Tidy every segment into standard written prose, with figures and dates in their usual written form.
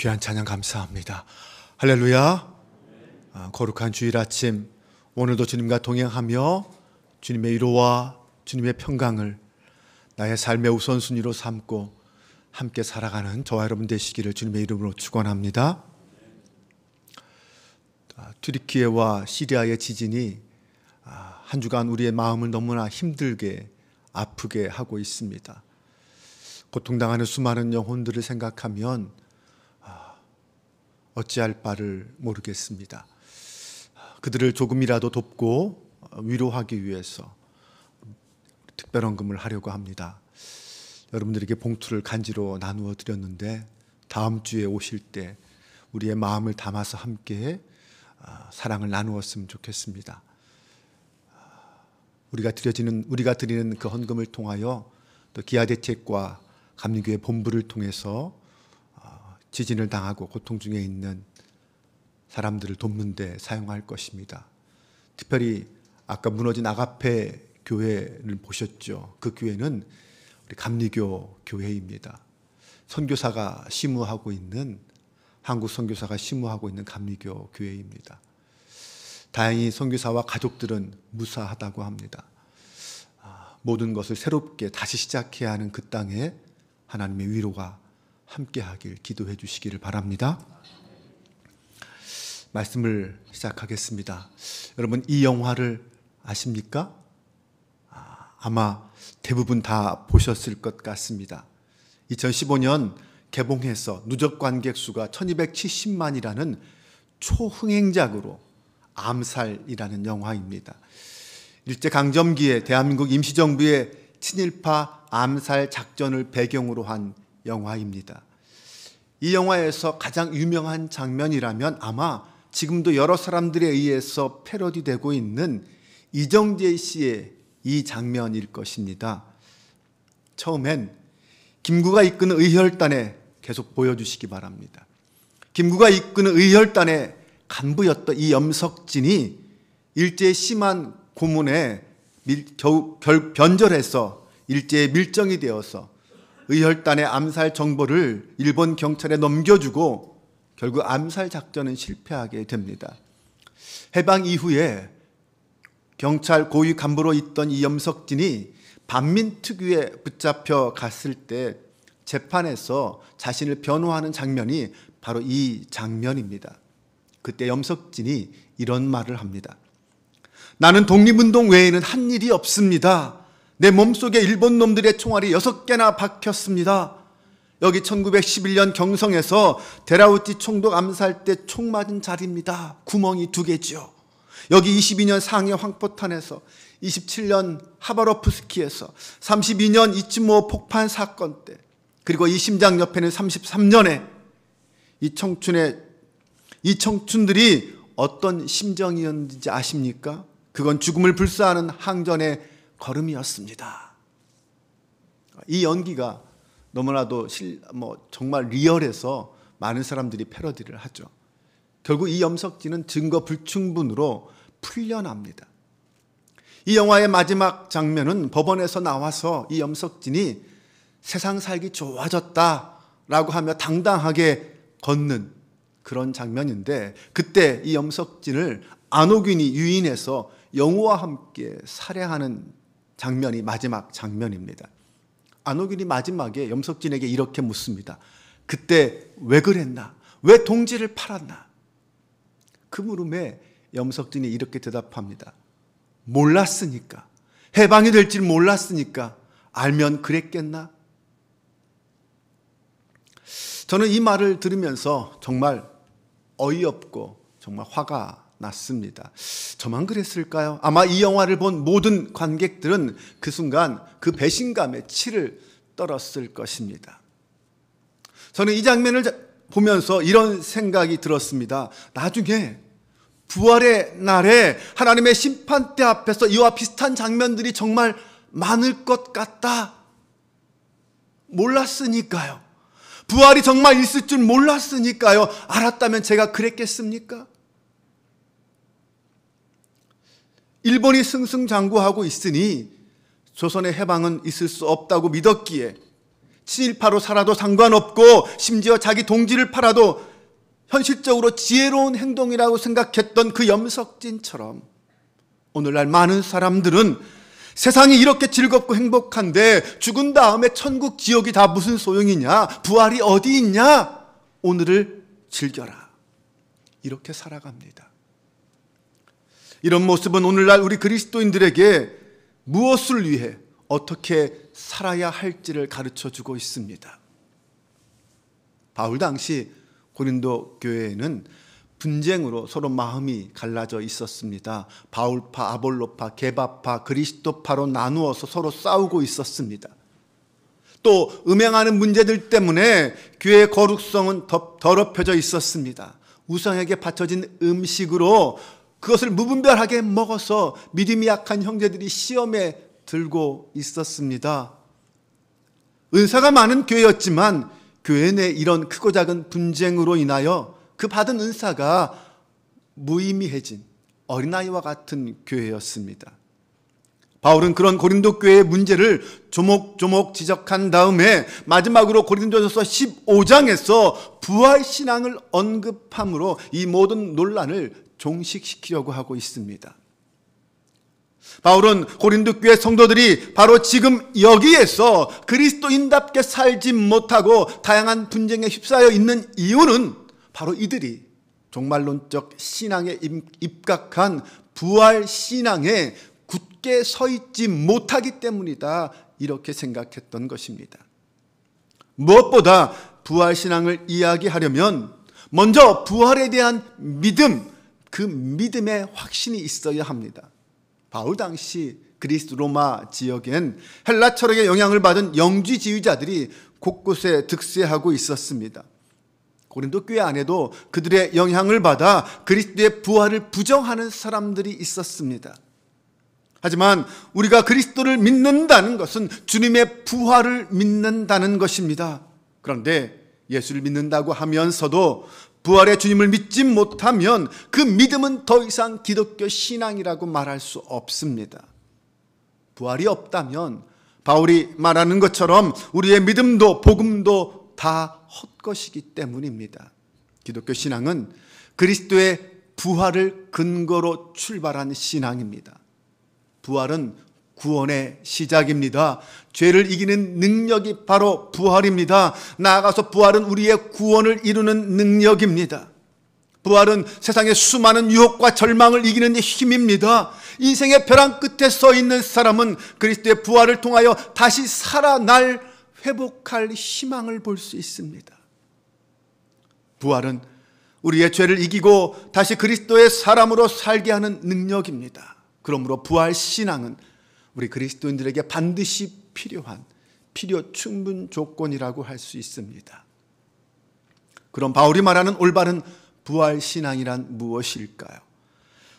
귀한 찬양 감사합니다. 할렐루야. 거룩한 주일 아침, 오늘도 주님과 동행하며 주님의 위로와 주님의 평강을 나의 삶의 우선순위로 삼고 함께 살아가는 저와 여러분 되시기를 주님의 이름으로 축원합니다. 튀르키예와 시리아의 지진이 한 주간 우리의 마음을 너무나 힘들게 아프게 하고 있습니다. 고통당하는 수많은 영혼들을 생각하면 어찌할 바를 모르겠습니다. 그들을 조금이라도 돕고 위로하기 위해서 특별 헌금을 하려고 합니다. 여러분들에게 봉투를 간지로 나누어 드렸는데 다음 주에 오실 때 우리의 마음을 담아서 함께 사랑을 나누었으면 좋겠습니다. 우리가 드리는 그 헌금을 통하여 또 기아대책과 감리교회 본부를 통해서 지진을 당하고 고통 중에 있는 사람들을 돕는 데 사용할 것입니다. 특별히 아까 무너진 아가페 교회를 보셨죠? 그 교회는 우리 감리교 교회입니다. 선교사가 심우하고 있는, 한국 선교사가 심우하고 있는 감리교 교회입니다. 다행히 선교사와 가족들은 무사하다고 합니다. 모든 것을 새롭게 다시 시작해야 하는 그 땅에 하나님의 위로가 함께하길 기도해 주시기를 바랍니다. 말씀을 시작하겠습니다. 여러분, 이 영화를 아십니까? 아마 대부분 다 보셨을 것 같습니다. 2015년 개봉해서 누적 관객 수가 1270만이라는 초흥행작으로 암살이라는 영화입니다. 일제강점기에 대한민국 임시정부의 친일파 암살 작전을 배경으로 한 영화입니다. 이 영화에서 가장 유명한 장면이라면 아마 지금도 여러 사람들에 의해서 패러디되고 있는 이정재 씨의 이 장면일 것입니다. 처음엔 김구가 이끄는 의혈단에 계속 보여주시기 바랍니다. 김구가 이끄는 의혈단의 간부였던 이 염석진이 일제의 심한 고문에 변절해서 일제에 밀정이 되어서 의혈단의 암살 정보를 일본 경찰에 넘겨주고 결국 암살 작전은 실패하게 됩니다. 해방 이후에 경찰 고위 간부로 있던 이 염석진이 반민특위에 붙잡혀 갔을 때 재판에서 자신을 변호하는 장면이 바로 이 장면입니다. 그때 염석진이 이런 말을 합니다. 나는 독립운동 외에는 한 일이 없습니다. 내 몸속에 일본 놈들의 총알이 6개나 박혔습니다. 여기 1911년 경성에서 데라우치 총독 암살 때 총 맞은 자리입니다. 구멍이 2개죠. 여기 22년 상해 황포탄에서, 27년 하바로프스키에서, 32년 이츠모 폭판 사건 때, 그리고 이 심장 옆에는 33년에 이 청춘들이 어떤 심정이었는지 아십니까? 그건 죽음을 불사하는 항전의 걸음이었습니다. 이 연기가 너무나도 정말 리얼해서 많은 사람들이 패러디를 하죠. 결국 이 염석진은 증거 불충분으로 풀려납니다. 이 영화의 마지막 장면은 법원에서 나와서 이 염석진이 세상 살기 좋아졌다라고 하며 당당하게 걷는 그런 장면인데, 그때 이 염석진을 안호균이 유인해서 영우와 함께 살해하는 장면이 마지막 장면입니다. 안호균이 마지막에 염석진에게 이렇게 묻습니다. 그때 왜 그랬나? 왜 동지를 팔았나? 그 물음에 염석진이 이렇게 대답합니다. 몰랐으니까. 해방이 될 줄 몰랐으니까. 알면 그랬겠나? 저는 이 말을 들으면서 정말 어이없고 정말 화가 났습니다. 저만 그랬을까요? 아마 이 영화를 본 모든 관객들은 그 순간 그 배신감에 치를 떨었을 것입니다. 저는 이 장면을 보면서 이런 생각이 들었습니다. 나중에 부활의 날에 하나님의 심판대 앞에서 이와 비슷한 장면들이 정말 많을 것 같다. 몰랐으니까요. 부활이 정말 있을 줄 몰랐으니까요. 알았다면 제가 그랬겠습니까? 일본이 승승장구하고 있으니 조선의 해방은 있을 수 없다고 믿었기에 친일파로 살아도 상관없고 심지어 자기 동지를 팔아도 현실적으로 지혜로운 행동이라고 생각했던 그 염석진처럼 오늘날 많은 사람들은 세상이 이렇게 즐겁고 행복한데 죽은 다음에 천국 지옥이 다 무슨 소용이냐, 부활이 어디 있냐, 오늘을 즐겨라, 이렇게 살아갑니다. 이런 모습은 오늘날 우리 그리스도인들에게 무엇을 위해 어떻게 살아야 할지를 가르쳐주고 있습니다. 바울 당시 고린도 교회에는 분쟁으로 서로 마음이 갈라져 있었습니다. 바울파, 아볼로파, 게바파, 그리스도파로 나누어서 서로 싸우고 있었습니다. 또 음행하는 문제들 때문에 교회의 거룩성은 더럽혀져 있었습니다. 우상에게 바쳐진 음식으로 그것을 무분별하게 먹어서 믿음이 약한 형제들이 시험에 들고 있었습니다. 은사가 많은 교회였지만 교회 내 이런 크고 작은 분쟁으로 인하여 그 받은 은사가 무의미해진 어린아이와 같은 교회였습니다. 바울은 그런 고린도 교회의 문제를 조목조목 지적한 다음에 마지막으로 고린도전서 15장에서 부활신앙을 언급함으로 이 모든 논란을 종식시키려고 하고 있습니다. 바울은 고린도 교회 성도들이 바로 지금 여기에서 그리스도인답게 살지 못하고 다양한 분쟁에 휩싸여 있는 이유는 바로 이들이 종말론적 신앙에 입각한 부활 신앙에 굳게 서 있지 못하기 때문이다, 이렇게 생각했던 것입니다. 무엇보다 부활 신앙을 이야기하려면 먼저 부활에 대한 믿음, 그 믿음의 확신이 있어야 합니다. 바울 당시 그리스 로마 지역엔 헬라 철학의 영향을 받은 영지주의자들이 곳곳에 득세하고 있었습니다. 고린도 교회 안에도 그들의 영향을 받아 그리스도의 부활을 부정하는 사람들이 있었습니다. 하지만 우리가 그리스도를 믿는다는 것은 주님의 부활을 믿는다는 것입니다. 그런데 예수를 믿는다고 하면서도 부활의 주님을 믿지 못하면 그 믿음은 더 이상 기독교 신앙이라고 말할 수 없습니다. 부활이 없다면 바울이 말하는 것처럼 우리의 믿음도 복음도 다 헛것이기 때문입니다. 기독교 신앙은 그리스도의 부활을 근거로 출발한 신앙입니다. 부활은 구원의 시작입니다. 죄를 이기는 능력이 바로 부활입니다. 나아가서 부활은 우리의 구원을 이루는 능력입니다. 부활은 세상의 수많은 유혹과 절망을 이기는 힘입니다. 인생의 벼랑 끝에 서 있는 사람은 그리스도의 부활을 통하여 다시 살아날, 회복할 희망을 볼 수 있습니다. 부활은 우리의 죄를 이기고 다시 그리스도의 사람으로 살게 하는 능력입니다. 그러므로 부활 신앙은 우리 그리스도인들에게 반드시 필요한 필요 충분 조건이라고 할 수 있습니다. 그럼 바울이 말하는 올바른 부활 신앙이란 무엇일까요?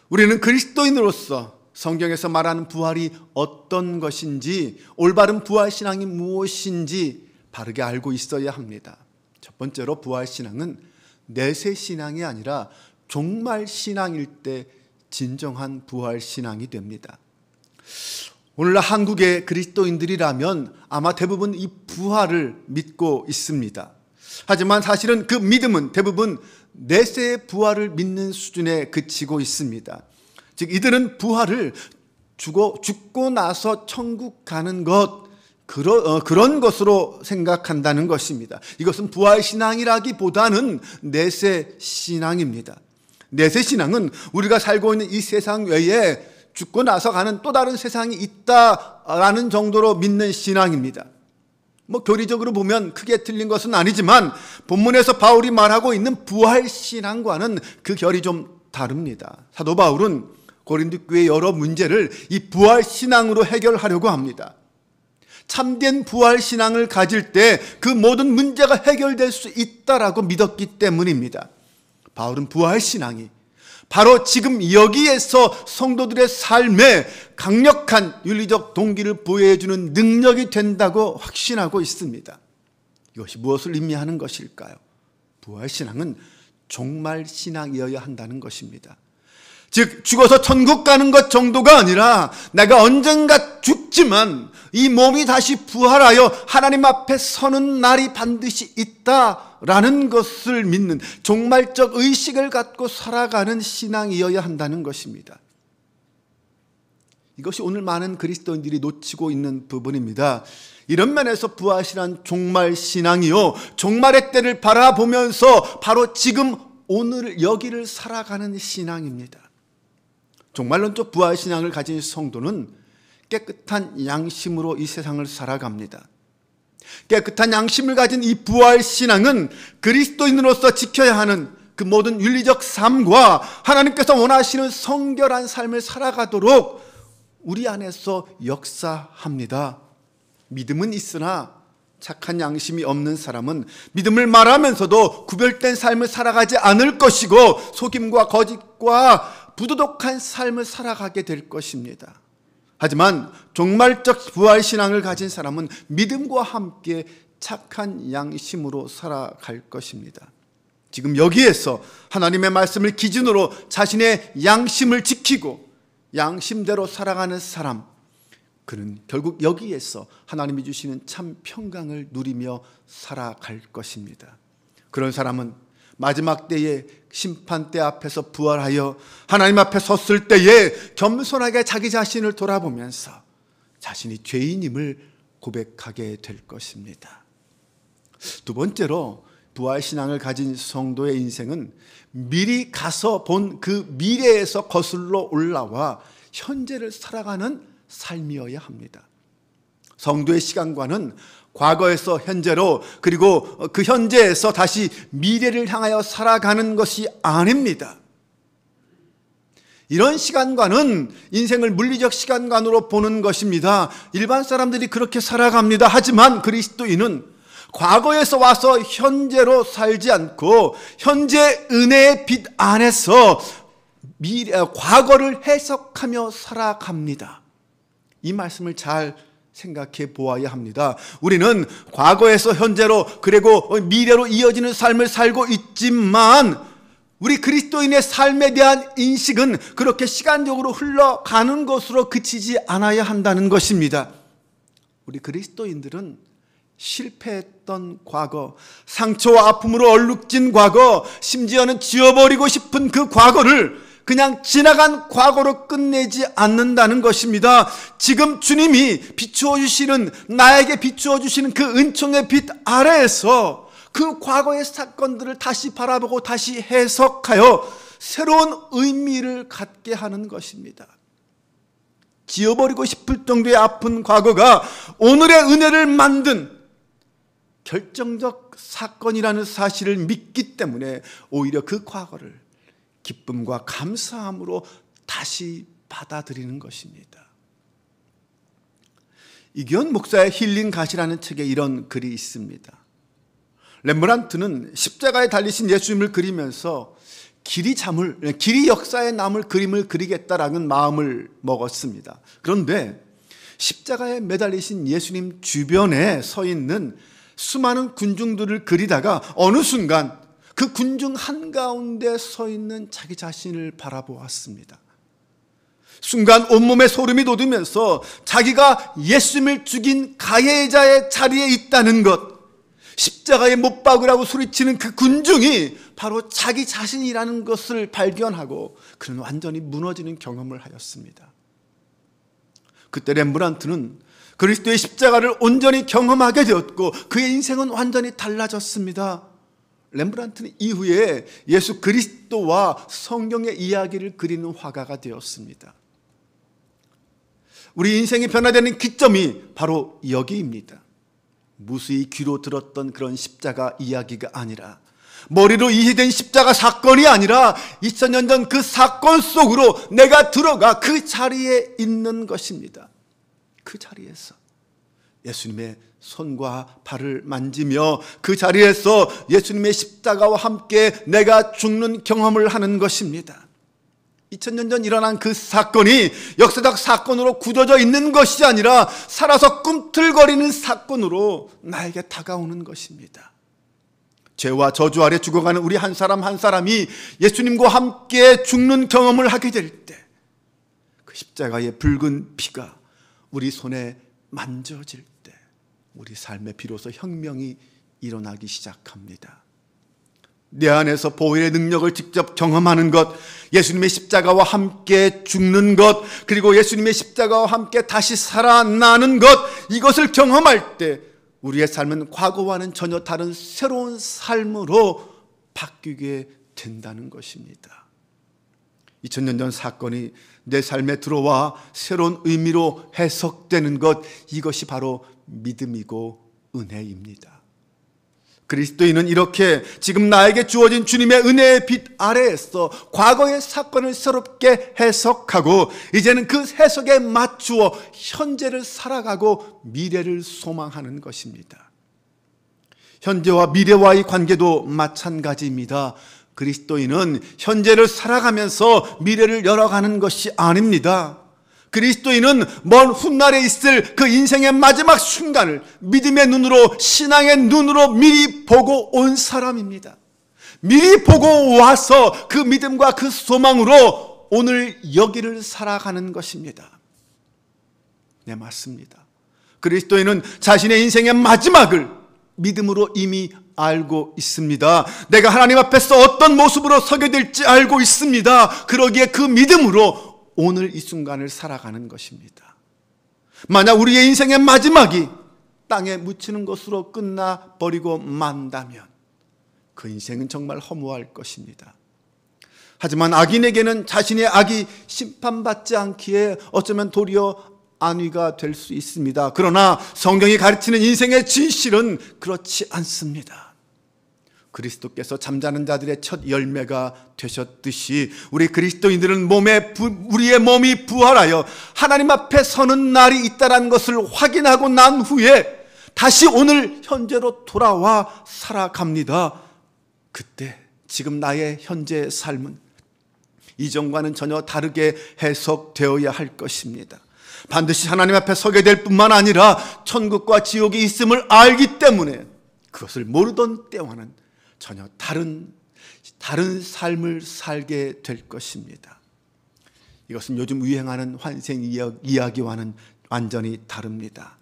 우리는 그리스도인으로서 성경에서 말하는 부활이 어떤 것인지, 올바른 부활 신앙이 무엇인지 바르게 알고 있어야 합니다. 첫 번째로 부활 신앙은 내세 신앙이 아니라 종말 신앙일 때 진정한 부활 신앙이 됩니다. 오늘날 한국의 그리스도인들이라면 아마 대부분 이 부활을 믿고 있습니다. 하지만 사실은 그 믿음은 대부분 내세의 부활을 믿는 수준에 그치고 있습니다. 즉 이들은 부활을 죽고 나서 천국 가는 것, 그런 것으로 생각한다는 것입니다. 이것은 부활 신앙이라기보다는 내세 신앙입니다. 내세 신앙은 우리가 살고 있는 이 세상 외에 죽고 나서 가는 또 다른 세상이 있다라는 정도로 믿는 신앙입니다. 교리적으로 보면 크게 틀린 것은 아니지만 본문에서 바울이 말하고 있는 부활 신앙과는 그 결이 좀 다릅니다. 사도 바울은 고린도 교회의 여러 문제를 이 부활 신앙으로 해결하려고 합니다. 참된 부활 신앙을 가질 때 그 모든 문제가 해결될 수 있다라고 믿었기 때문입니다. 바울은 부활 신앙이 바로 지금 여기에서 성도들의 삶에 강력한 윤리적 동기를 부여해주는 능력이 된다고 확신하고 있습니다. 이것이 무엇을 의미하는 것일까요? 부활신앙은 종말신앙이어야 한다는 것입니다. 즉 죽어서 천국 가는 것 정도가 아니라 내가 언젠가 죽지만 이 몸이 다시 부활하여 하나님 앞에 서는 날이 반드시 있다라는 것을 믿는 종말적 의식을 갖고 살아가는 신앙이어야 한다는 것입니다. 이것이 오늘 많은 그리스도인들이 놓치고 있는 부분입니다. 이런 면에서 부활신앙은 종말 신앙이요, 종말의 때를 바라보면서 바로 지금 오늘 여기를 살아가는 신앙입니다. 종말론적 부활신앙을 가진 성도는 깨끗한 양심으로 이 세상을 살아갑니다. 깨끗한 양심을 가진 이 부활신앙은 그리스도인으로서 지켜야 하는 그 모든 윤리적 삶과 하나님께서 원하시는 성결한 삶을 살아가도록 우리 안에서 역사합니다. 믿음은 있으나 착한 양심이 없는 사람은 믿음을 말하면서도 구별된 삶을 살아가지 않을 것이고 속임과 거짓과 부도덕한 삶을 살아가게 될 것입니다. 하지만 종말적 부활신앙을 가진 사람은 믿음과 함께 착한 양심으로 살아갈 것입니다. 지금 여기에서 하나님의 말씀을 기준으로 자신의 양심을 지키고 양심대로 살아가는 사람, 그는 결국 여기에서 하나님이 주시는 참 평강을 누리며 살아갈 것입니다. 그런 사람은 마지막 때에 심판대 앞에서 부활하여 하나님 앞에 섰을 때에 겸손하게 자기 자신을 돌아보면서 자신이 죄인임을 고백하게 될 것입니다. 두 번째로 부활신앙을 가진 성도의 인생은 미리 가서 본 그 미래에서 거슬러 올라와 현재를 살아가는 삶이어야 합니다. 성도의 시간관은 과거에서 현재로, 그리고 그 현재에서 다시 미래를 향하여 살아가는 것이 아닙니다. 이런 시간관은 인생을 물리적 시간관으로 보는 것입니다. 일반 사람들이 그렇게 살아갑니다. 하지만 그리스도인은 과거에서 와서 현재로 살지 않고 현재 은혜의 빛 안에서 과거를 해석하며 살아갑니다. 이 말씀을 잘 생각해 보아야 합니다. 우리는 과거에서 현재로 그리고 미래로 이어지는 삶을 살고 있지만 우리 그리스도인의 삶에 대한 인식은 그렇게 시간적으로 흘러가는 것으로 그치지 않아야 한다는 것입니다. 우리 그리스도인들은 실패했던 과거, 상처와 아픔으로 얼룩진 과거, 심지어는 지워버리고 싶은 그 과거를 그냥 지나간 과거로 끝내지 않는다는 것입니다. 지금 주님이 비추어 주시는, 나에게 비추어 주시는 그 은총의 빛 아래에서 그 과거의 사건들을 다시 바라보고 다시 해석하여 새로운 의미를 갖게 하는 것입니다. 지워버리고 싶을 정도의 아픈 과거가 오늘의 은혜를 만든 결정적 사건이라는 사실을 믿기 때문에 오히려 그 과거를 기쁨과 감사함으로 다시 받아들이는 것입니다. 이기원 목사의 힐링 가시라는 책에 이런 글이 있습니다. 렘브란트는 십자가에 달리신 예수님을 그리면서 길이 역사에 남을 그림을 그리겠다라는 마음을 먹었습니다. 그런데 십자가에 매달리신 예수님 주변에 서 있는 수많은 군중들을 그리다가 어느 순간 그 군중 한가운데 서 있는 자기 자신을 바라보았습니다. 순간 온몸에 소름이 돋으면서 자기가 예수님을 죽인 가해자의 자리에 있다는 것, 십자가에 못 박으라고 소리치는 그 군중이 바로 자기 자신이라는 것을 발견하고 그는 완전히 무너지는 경험을 하였습니다. 그때 렘브란트는 그리스도의 십자가를 온전히 경험하게 되었고 그의 인생은 완전히 달라졌습니다. 렘브란트는 이후에 예수 그리스도와 성경의 이야기를 그리는 화가가 되었습니다. 우리 인생이 변화되는 기점이 바로 여기입니다. 무수히 귀로 들었던 그런 십자가 이야기가 아니라, 머리로 이해된 십자가 사건이 아니라 2000년 전 그 사건 속으로 내가 들어가 그 자리에 있는 것입니다. 그 자리에서 예수님의 손과 발을 만지며 그 자리에서 예수님의 십자가와 함께 내가 죽는 경험을 하는 것입니다. 2000년 전 일어난 그 사건이 역사적 사건으로 굳어져 있는 것이 아니라 살아서 꿈틀거리는 사건으로 나에게 다가오는 것입니다. 죄와 저주 아래 죽어가는 우리 한 사람 한 사람이 예수님과 함께 죽는 경험을 하게 될 때, 그 십자가의 붉은 피가 우리 손에 만져질 때 우리 삶에 비로소 혁명이 일어나기 시작합니다. 내 안에서 보혈의 능력을 직접 경험하는 것, 예수님의 십자가와 함께 죽는 것, 그리고 예수님의 십자가와 함께 다시 살아나는 것, 이것을 경험할 때 우리의 삶은 과거와는 전혀 다른 새로운 삶으로 바뀌게 된다는 것입니다. 2000년 전 사건이 내 삶에 들어와 새로운 의미로 해석되는 것, 이것이 바로 믿음이고 은혜입니다. 그리스도인은 이렇게 지금 나에게 주어진 주님의 은혜의 빛 아래에서 과거의 사건을 새롭게 해석하고 이제는 그 해석에 맞추어 현재를 살아가고 미래를 소망하는 것입니다. 현재와 미래와의 관계도 마찬가지입니다. 그리스도인은 현재를 살아가면서 미래를 열어가는 것이 아닙니다. 그리스도인은 먼 훗날에 있을 그 인생의 마지막 순간을 믿음의 눈으로, 신앙의 눈으로 미리 보고 온 사람입니다. 미리 보고 와서 그 믿음과 그 소망으로 오늘 여기를 살아가는 것입니다. 네, 맞습니다. 그리스도인은 자신의 인생의 마지막을 믿음으로 이미 알고 있습니다. 내가 하나님 앞에서 어떤 모습으로 서게 될지 알고 있습니다. 그러기에 그 믿음으로 오늘 이 순간을 살아가는 것입니다. 만약 우리의 인생의 마지막이 땅에 묻히는 것으로 끝나버리고 만다면 그 인생은 정말 허무할 것입니다. 하지만 악인에게는 자신의 악이 심판받지 않기에 어쩌면 도리어 안위가 될 수 있습니다. 그러나 성경이 가르치는 인생의 진실은 그렇지 않습니다. 그리스도께서 잠자는 자들의 첫 열매가 되셨듯이 우리 그리스도인들은 우리의 몸이 부활하여 하나님 앞에 서는 날이 있다는 것을 확인하고 난 후에 다시 오늘 현재로 돌아와 살아갑니다. 그때 지금 나의 현재의 삶은 이전과는 전혀 다르게 해석되어야 할 것입니다. 반드시 하나님 앞에 서게 될 뿐만 아니라 천국과 지옥이 있음을 알기 때문에 그것을 모르던 때와는 전혀 다른 삶을 살게 될 것입니다. 이것은 요즘 유행하는 환생 이야기와는 완전히 다릅니다.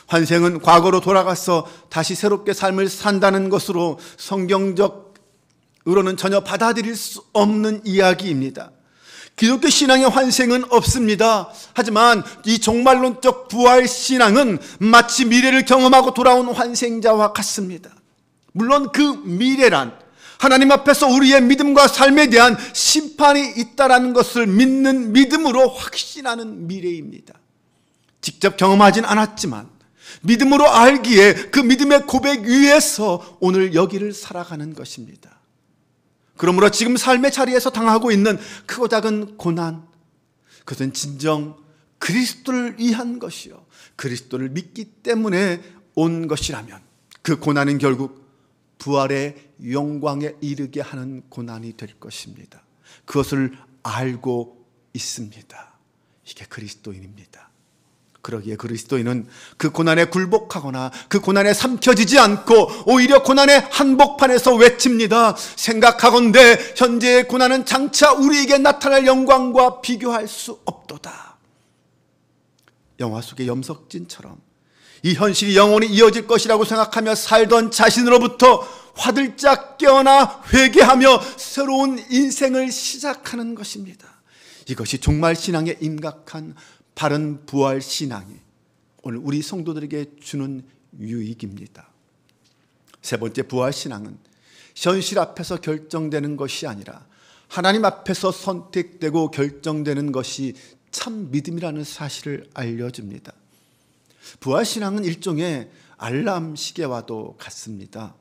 환생은 과거로 돌아가서 다시 새롭게 삶을 산다는 것으로 성경적으로는 전혀 받아들일 수 없는 이야기입니다. 기독교 신앙의 환생은 없습니다. 하지만 이 종말론적 부활 신앙은 마치 미래를 경험하고 돌아온 환생자와 같습니다. 물론 그 미래란 하나님 앞에서 우리의 믿음과 삶에 대한 심판이 있다는 것을 믿는 믿음으로 확신하는 미래입니다. 직접 경험하진 않았지만 믿음으로 알기에 그 믿음의 고백 위에서 오늘 여기를 살아가는 것입니다. 그러므로 지금 삶의 자리에서 당하고 있는 크고 작은 고난, 그것은 진정 그리스도를 위한 것이요 그리스도를 믿기 때문에 온 것이라면 그 고난은 결국 부활의 영광에 이르게 하는 고난이 될 것입니다. 그것을 알고 있습니다. 이게 그리스도인입니다. 그러기에 그리스도인은 그 고난에 굴복하거나 그 고난에 삼켜지지 않고 오히려 고난의 한복판에서 외칩니다. 생각하건대 현재의 고난은 장차 우리에게 나타날 영광과 비교할 수 없도다. 영화 속의 염석진처럼 이 현실이 영원히 이어질 것이라고 생각하며 살던 자신으로부터 화들짝 깨어나 회개하며 새로운 인생을 시작하는 것입니다. 이것이 종말 신앙에 임각한 바른 부활 신앙이 오늘 우리 성도들에게 주는 유익입니다. 세 번째, 부활 신앙은 현실 앞에서 결정되는 것이 아니라 하나님 앞에서 선택되고 결정되는 것이 참 믿음이라는 사실을 알려줍니다. 부활 신앙은 일종의 알람 시계와도 같습니다.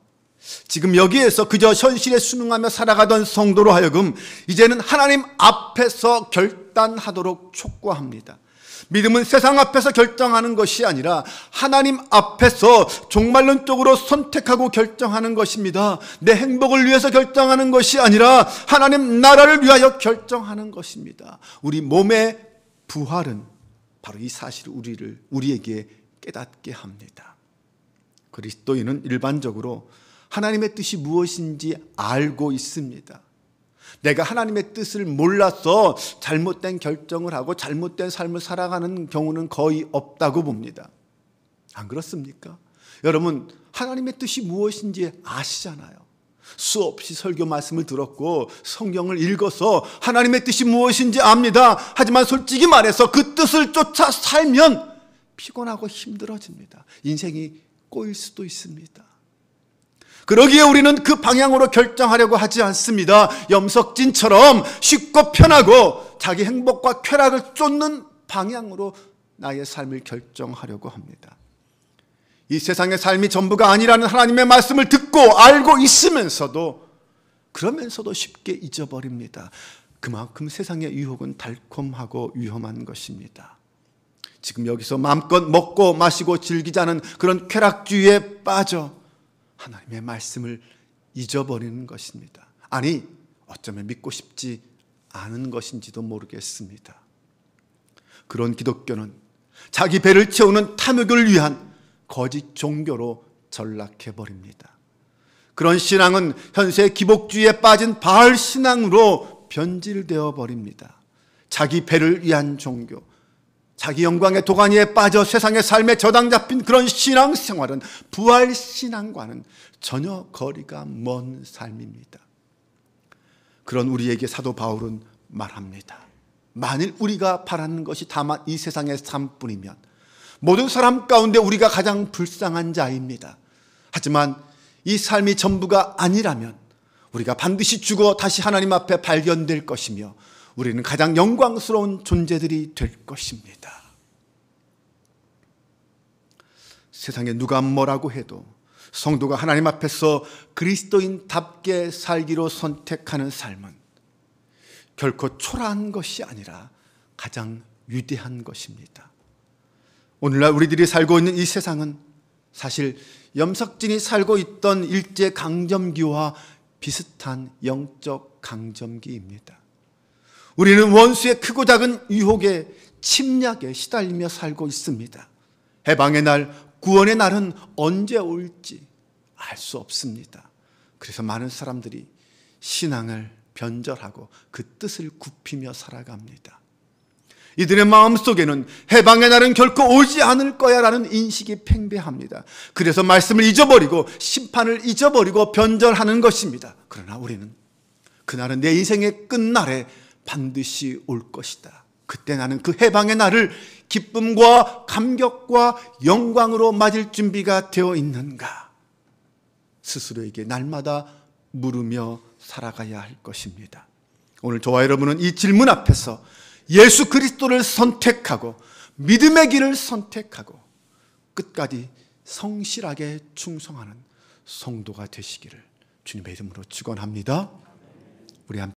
지금 여기에서 그저 현실에 순응하며 살아가던 성도로 하여금 이제는 하나님 앞에서 결단하도록 촉구합니다. 믿음은 세상 앞에서 결정하는 것이 아니라 하나님 앞에서 종말론적으로 선택하고 결정하는 것입니다. 내 행복을 위해서 결정하는 것이 아니라 하나님 나라를 위하여 결정하는 것입니다. 우리 몸의 부활은 바로 이 사실을 우리에게 깨닫게 합니다. 그리스도인은 일반적으로 하나님의 뜻이 무엇인지 알고 있습니다. 내가 하나님의 뜻을 몰라서 잘못된 결정을 하고 잘못된 삶을 살아가는 경우는 거의 없다고 봅니다. 안 그렇습니까? 여러분, 하나님의 뜻이 무엇인지 아시잖아요. 수없이 설교 말씀을 들었고 성경을 읽어서 하나님의 뜻이 무엇인지 압니다. 하지만 솔직히 말해서 그 뜻을 쫓아 살면 피곤하고 힘들어집니다. 인생이 꼬일 수도 있습니다. 그러기에 우리는 그 방향으로 결정하려고 하지 않습니다. 염석진처럼 쉽고 편하고 자기 행복과 쾌락을 쫓는 방향으로 나의 삶을 결정하려고 합니다. 이 세상의 삶이 전부가 아니라는 하나님의 말씀을 듣고 알고 있으면서도 그러면서도 쉽게 잊어버립니다. 그만큼 세상의 유혹은 달콤하고 위험한 것입니다. 지금 여기서 마음껏 먹고 마시고 즐기자는 그런 쾌락주의에 빠져 하나님의 말씀을 잊어버리는 것입니다. 아니, 어쩌면 믿고 싶지 않은 것인지도 모르겠습니다. 그런 기독교는 자기 배를 채우는 탐욕을 위한 거짓 종교로 전락해버립니다. 그런 신앙은 현세 기복주의에 빠진 바알 신앙으로 변질되어 버립니다. 자기 배를 위한 종교, 자기 영광의 도가니에 빠져 세상의 삶에 저당 잡힌 그런 신앙생활은 부활 신앙과는 전혀 거리가 먼 삶입니다. 그런 우리에게 사도 바울은 말합니다. 만일 우리가 바라는 것이 다만 이 세상의 삶뿐이면 모든 사람 가운데 우리가 가장 불쌍한 자입니다. 하지만 이 삶이 전부가 아니라면 우리가 반드시 죽어 다시 하나님 앞에 발견될 것이며 우리는 가장 영광스러운 존재들이 될 것입니다. 세상에 누가 뭐라고 해도 성도가 하나님 앞에서 그리스도인답게 살기로 선택하는 삶은 결코 초라한 것이 아니라 가장 위대한 것입니다. 오늘날 우리들이 살고 있는 이 세상은 사실 염석진이 살고 있던 일제강점기와 비슷한 영적 강점기입니다. 우리는 원수의 크고 작은 유혹에 침략에 시달리며 살고 있습니다. 해방의 날, 구원의 날은 언제 올지 알 수 없습니다. 그래서 많은 사람들이 신앙을 변절하고 그 뜻을 굽히며 살아갑니다. 이들의 마음속에는 해방의 날은 결코 오지 않을 거야 라는 인식이 팽배합니다. 그래서 말씀을 잊어버리고 심판을 잊어버리고 변절하는 것입니다. 그러나 우리는 그날은 내 인생의 끝날에 반드시 올 것이다. 그때 나는 그 해방의 날을 기쁨과 감격과 영광으로 맞을 준비가 되어 있는가? 스스로에게 날마다 물으며 살아가야 할 것입니다. 오늘 저와 여러분은 이 질문 앞에서 예수 그리스도를 선택하고 믿음의 길을 선택하고 끝까지 성실하게 충성하는 성도가 되시기를 주님의 이름으로 축원합니다. 우리 함께